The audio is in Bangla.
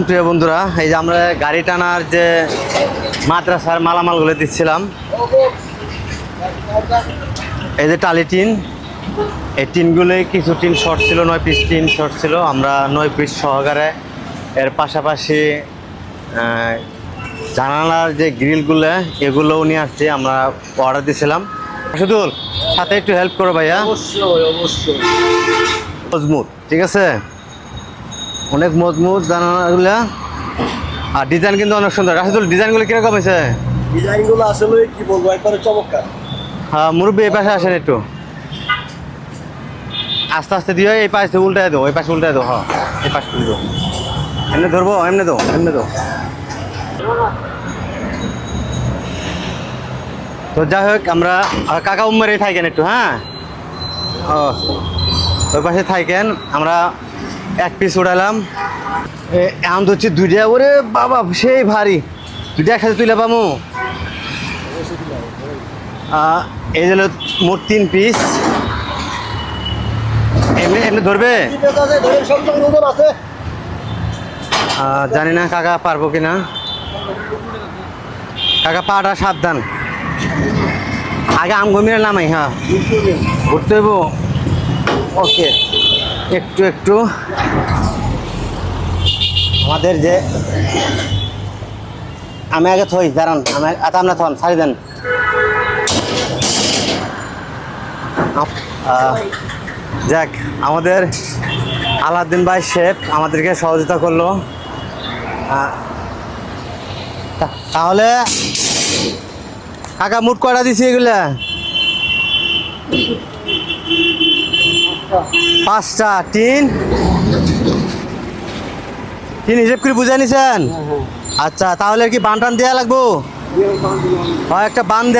প্রিয় বন্ধুরা, এই যে আমরা গাড়ি টানার যে মাদ্রাসার মালামালগুলো দিচ্ছিলাম, এই যে টালি টিন, এই টিনগুলো কিছু টিন শর্ট ছিল, 9 পিস টিন শর্ট ছিল। আমরা 9 পিস সহকারে এর পাশাপাশি জানালার যে গ্রিলগুলো এগুলোও নিয়ে আসছি, আমরা অর্ডার দিয়েছিলাম। শুধুল সাথে একটু হেল্প করো ভাইয়া। অবশ্যই অবশ্যই মজবুত, ঠিক আছে, অনেক মজবুত জানালাগুলা। আর ডিজাইন কিন্তু অনেক সুন্দর। রাশিদুল, ডিজাইনগুলো কিরকম হয়েছে? ডিজাইনগুলো আসলে কি বলবো, একবারে চমৎকার। হ্যাঁ মুরব্বী, এই পাশে আসেন একটু, আস্তে আস্তে দিও। এই পাশে উল্টায় দো, ওই পাশে উল্টায় দো। হ্যাঁ এই পাশে তুলে দো, এমনি ধরবো, এমনি দো, এমনি দো। তো যাই হোক, আমরা কাকা উম্মারে থাকেন একটু। হ্যাঁ ও ওই পাশে থাকেন। আমরা 1 পিস উড়ালাম। এখন তো হচ্ছে 2টা। ওরে বাবা, সেই ভারী। 2টা একসাথে তুলে পামু। এই হলো মোট 3 পিস। এমনি এমনি ধরবে? জানি না কাকা পারবো কিনা। কাকা পাটা সাবধান, আগে আম গমিয়ে নামাই। হ্যাঁ ঘুরতে হইব। ওকে, একটু একটু আমাদের যে আমি আগে থই, দাঁড়ান, আমি আপনার থন ছাড়ি দেন। যাক, আমাদের আলাউদ্দিন ভাই শেফ আমাদেরকে সহযোগিতা করলো। তাহলে কাকা মুট কয়টা দিছি এগুলা? 5টা টিন হিসেব করে বুঝে নিছেন? আচ্ছা, তাহলে কি বান টান দেওয়া লাগবো? হয় একটা বান দেয়া।